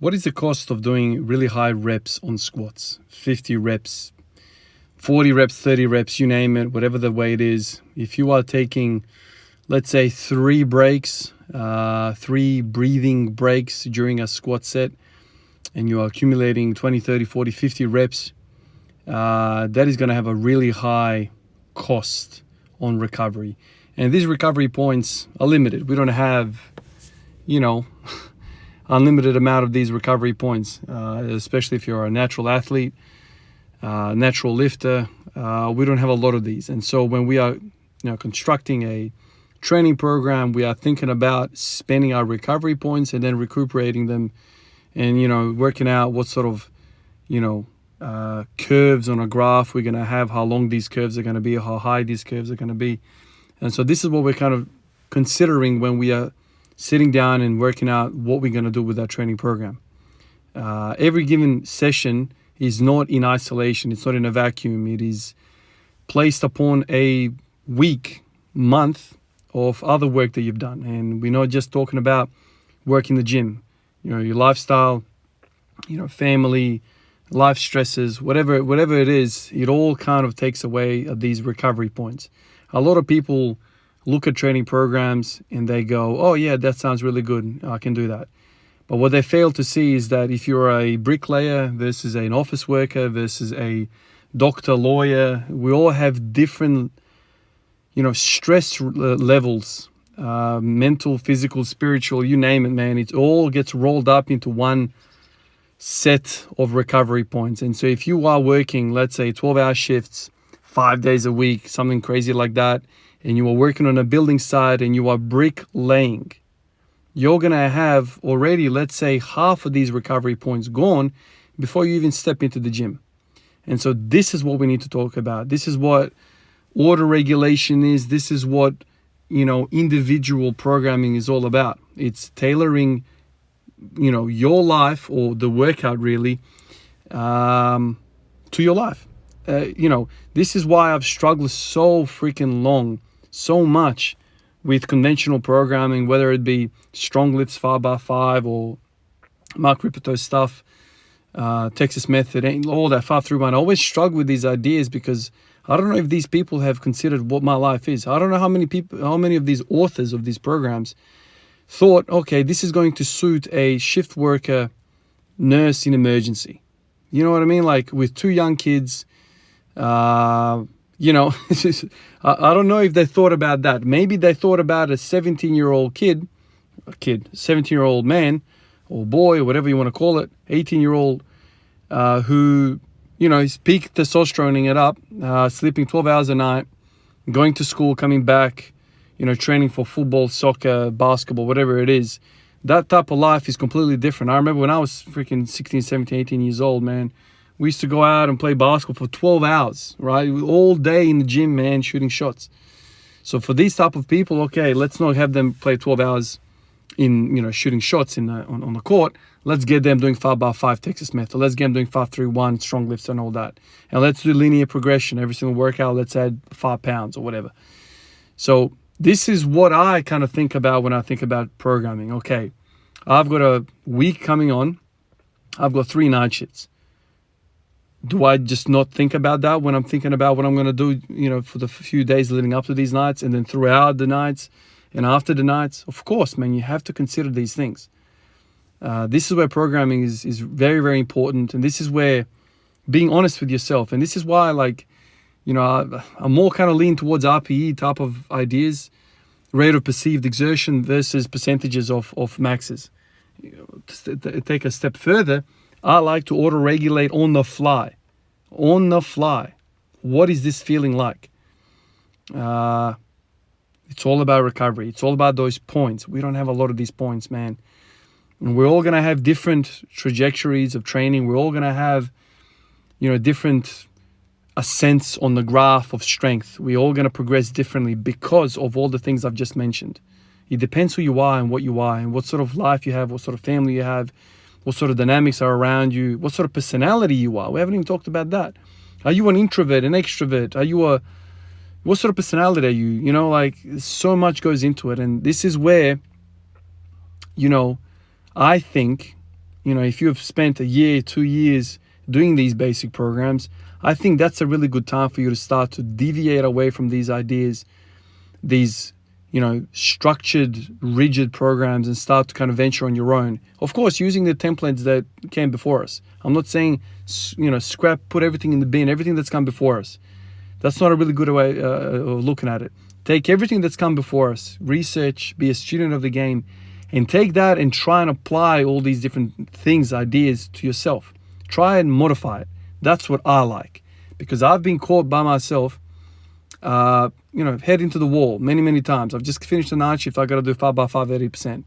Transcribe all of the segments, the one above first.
What is the cost of doing really high reps on squats? 50 reps, 40 reps, 30 reps, you name it, whatever the weight is. If you are taking, let's say, 3 breaks, 3 breathing breaks during a squat set, and you are accumulating 20, 30, 40, 50 reps, that is going to have a really high cost on recovery. And these recovery points are limited. We don't have, unlimited amount of these recovery points, especially if you're a natural athlete, natural lifter. We don't have a lot of these. And so when we are constructing a training program, we are thinking about spending our recovery points and then recuperating them, and working out what sort of curves on a graph we're going to have, how long these curves are going to be, how high these curves are going to be. And so this is what we're kind of considering when we are sitting down and working out what we're going to do with our training program. Every given session is not in isolation. It's not in a vacuum. It is placed upon a week, month of other work that you've done. And we're not just talking about work in the gym. Your lifestyle, family, life stresses, whatever it is, it all kind of takes away these recovery points. A lot of people look at training programs and they go, oh yeah, that sounds really good, I can do that. But what they fail to see is that if you're a bricklayer versus an office worker versus a doctor, lawyer, we all have different stress levels, mental, physical, spiritual, you name it, man. It all gets rolled up into one set of recovery points. And so if you are working, let's say 12-hour shifts, 5 days a week, something crazy like that, and you are working on a building site and you are bricklaying, you're going to have already, let's say, half of these recovery points gone before you even step into the gym. And so this is what we need to talk about. This is what order regulation is. This is what, individual programming is all about. It's tailoring, your life, or the workout really, to your life. This is why I've struggled so freaking long, so much with conventional programming, whether it be strong lifts 5x5 or Mark Rippetoe stuff, Texas method, all that 5-3-1. I always struggle with these ideas because I don't know if these people have considered what my life is. I don't know how many of these authors of these programs thought, okay, this is going to suit a shift worker, nurse in emergency. You know what I mean? Like with 2 young kids, I don't know if they thought about that. Maybe they thought about a 17-year-old 17-year-old man or boy or whatever you want to call it, 18-year-old who, is peak testosteroning it up, sleeping 12 hours a night, going to school, coming back, training for football, soccer, basketball, whatever it is. That type of life is completely different. I remember when I was freaking 16, 17, 18 years old, man, we used to go out and play basketball for 12 hours, right? All day in the gym, man, shooting shots. So for these type of people, okay, let's not have them play 12 hours in, shooting shots on the court. Let's get them doing 5x5 Texas method. Let's get them doing 5-3-1, strong lifts and all that. And let's do linear progression. Every single workout, let's add 5 pounds or whatever. So this is what I kind of think about when I think about programming. Okay, I've got a week coming on. I've got 3 night shifts. Do I just not think about that when I'm thinking about what I'm going to do, for the few days leading up to these nights and then throughout the nights and after the nights? Of course, man, you have to consider these things. This is where programming is very, very important. And this is where being honest with yourself. And this is why, I'm more kind of lean towards RPE type of ideas, rate of perceived exertion versus percentages of maxes. To take a step further, I like to auto-regulate on the fly. On the fly. What is this feeling like? It's all about recovery. It's all about those points. We don't have a lot of these points, man. And we're all going to have different trajectories of training. We're all going to have, different ascents on the graph of strength. We're all going to progress differently because of all the things I've just mentioned. It depends who you are and what you are and what sort of life you have, what sort of family you have, what sort of dynamics are around you, what sort of personality you are. We haven't even talked about that. Are you an introvert, an extrovert? What sort of personality are you? So much goes into it. And this is where, I think if you have spent a year, 2 years doing these basic programs, I think that's a really good time for you to start to deviate away from these ideas, these, structured, rigid programs, and start to kind of venture on your own. Of course, using the templates that came before us. I'm not saying, scrap, put everything in the bin, everything that's come before us. That's not a really good way of looking at it. Take everything that's come before us, research, be a student of the game, and take that and try and apply all these different things, ideas to yourself. Try and modify it. That's what I like. Because I've been caught by myself, head into the wall many, many times. I've just finished a night shift. I got to do 5x5, 80%.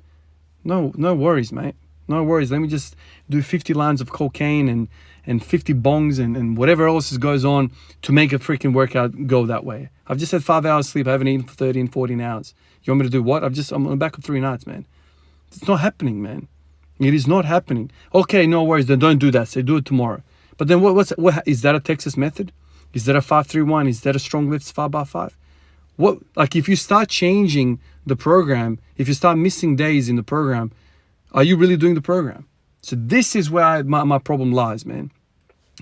No worries, mate. No worries. Let me just do 50 lines of cocaine and 50 bongs and whatever else goes on to make a freaking workout go that way. I've just had 5 hours sleep. I haven't eaten for 13, 14 hours. You want me to do what? I'm on the back of 3 nights, man. It's not happening, man. It is not happening. Okay, no worries. Then don't do that. Say do it tomorrow. But then what is that a Texas method? Is that a 5-3-1? Is that a strong lifts 5x5? If you start changing the program, if you start missing days in the program, are you really doing the program? So this is where my problem lies, man.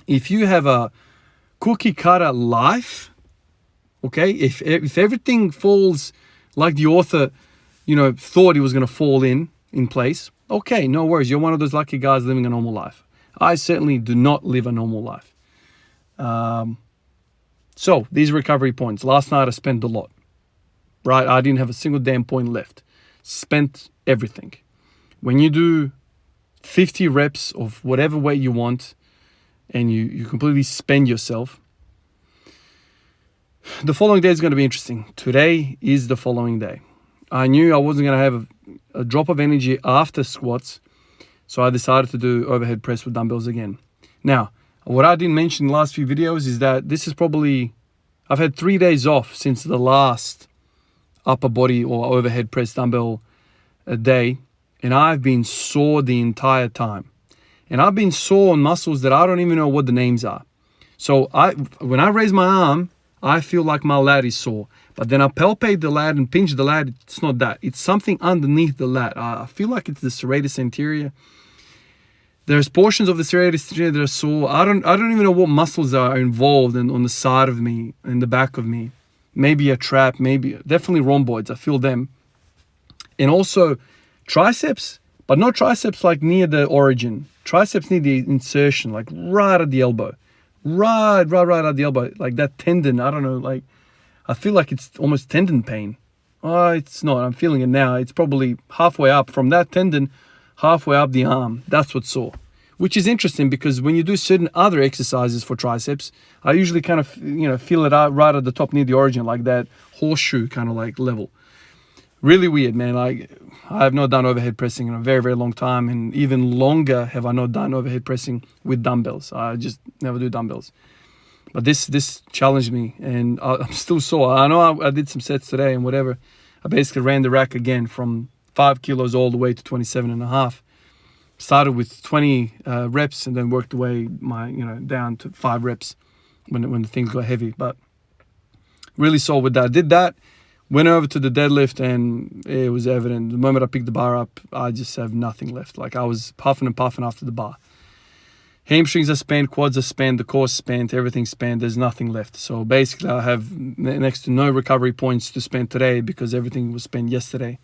If you have a cookie cutter life, okay, if everything falls like the author, thought it was going to fall in place, okay, no worries. You're one of those lucky guys living a normal life. I certainly do not live a normal life. So these recovery points. Last night I spent a lot, right? I didn't have a single damn point left. Spent everything. When you do 50 reps of whatever weight you want and you completely spend yourself, the following day is going to be interesting. Today is the following day. I knew I wasn't going to have a drop of energy after squats, so I decided to do overhead press with dumbbells again. Now, what I didn't mention in the last few videos is that this is probably, I've had 3 days off since the last upper body or overhead press dumbbell day, and I've been sore the entire time. And I've been sore on muscles that I don't even know what the names are. So when I raise my arm, I feel like my lat is sore. But then I palpate the lat and pinch the lat. It's not that. It's something underneath the lat. I feel like it's the serratus anterior. There's portions of the serratus anterior that are sore. I don't even know what muscles are involved on the side of me, in the back of me. Maybe a trap, definitely rhomboids. I feel them. And also triceps, but not triceps like near the origin. Triceps near the insertion, like right at the elbow. Right at the elbow. Like that tendon, I don't know, I feel like it's almost tendon pain. Oh, it's not. I'm feeling it now. It's probably halfway up from that tendon, halfway up the arm. That's what's sore. Which is interesting because when you do certain other exercises for triceps, I usually kind of, feel it out right at the top near the origin, like that horseshoe kind of like level. Really weird, man. I have not done overhead pressing in a very, very long time, and even longer have I not done overhead pressing with dumbbells. I just never do dumbbells. But this challenged me, and I'm still sore. I know I did some sets today and whatever. I basically ran the rack again from 5 kilos all the way to 27.5. Started with 20 reps and then worked away down to 5 reps when the things got heavy. But really sore with that. I did that. Went over to the deadlift and it was evident. The moment I picked the bar up, I just have nothing left. Like I was puffing and puffing after the bar. Hamstrings are spent, quads are spent, the core's spent, everything's spent. There's nothing left. So basically I have next to no recovery points to spend today because everything was spent yesterday.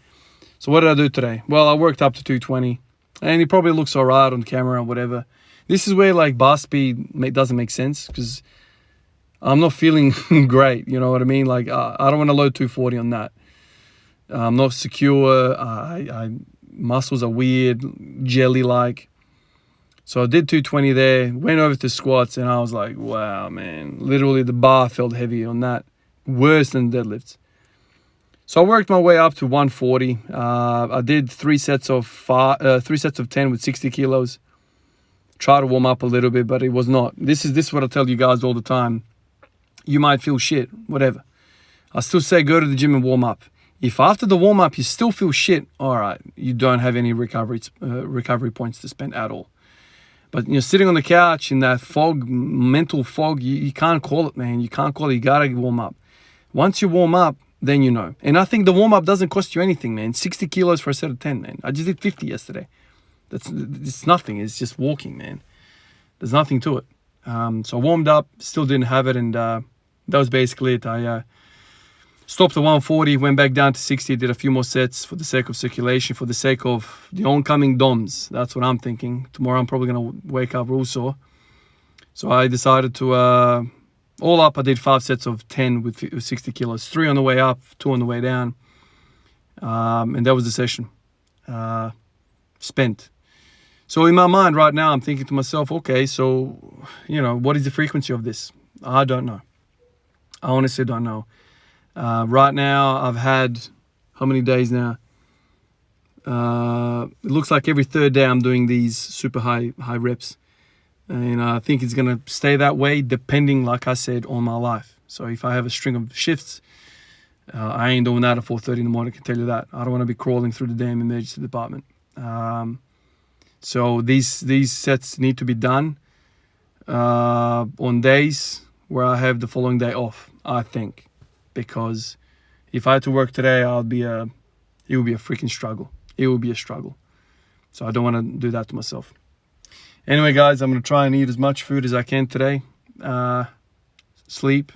So what did I do today? Well, I worked up to 220 and it probably looks all right on camera or whatever. This is where bar speed doesn't make sense because I'm not feeling great, you know what I mean? I don't want to load 240 on that. I'm not secure. Muscles are weird, jelly-like. So I did 220 there, went over to squats, and I was like, wow, man. Literally, the bar felt heavy on that. Worse than deadlifts. So I worked my way up to 140. I did 3 sets of 10 with 60 kilos. Try to warm up a little bit, but it was not. This is what I tell you guys all the time. You might feel shit, whatever. I still say go to the gym and warm up. If after the warm up you still feel shit, all right, you don't have any recovery points to spend at all. But sitting on the couch in that fog, mental fog, you can't call it, man. You can't call it. You gotta warm up. Once you warm up, then you know. And I think the warm up doesn't cost you anything, man. 60 kilos for a set of 10, man. I just did 50 yesterday. It's nothing. It's just walking, man. There's nothing to it. So I warmed up, still didn't have it, and that was basically it. I stopped at 140, went back down to 60, did a few more sets for the sake of circulation, for the sake of the oncoming DOMs. That's what I'm thinking. Tomorrow I'm probably going to wake up real sore. So I decided to, all up, I did 5 sets of 10 with 60 kilos. 3 on the way up, 2 on the way down. And that was the session. Spent. So in my mind right now, I'm thinking to myself, okay, so, what is the frequency of this? I don't know. I honestly don't know. Right now, I've had, how many days now? It looks like every 3rd day I'm doing these super high reps. And I think it's going to stay that way depending, like I said, on my life. So if I have a string of shifts, I ain't doing that at 4:30 in the morning, I can tell you that. I don't want to be crawling through the damn emergency department. So these sets need to be done on days where I have the following day off, I think. Because if I had to work today, it would be a freaking struggle. It would be a struggle. So I don't want to do that to myself. Anyway, guys, I'm going to try and eat as much food as I can today. Sleep.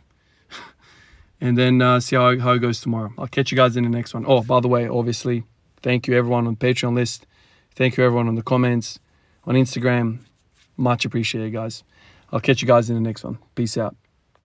And then see how it goes tomorrow. I'll catch you guys in the next one. Oh, by the way, obviously, thank you everyone on the Patreon list. Thank you everyone on the comments, on Instagram. Much appreciated, guys. I'll catch you guys in the next one. Peace out.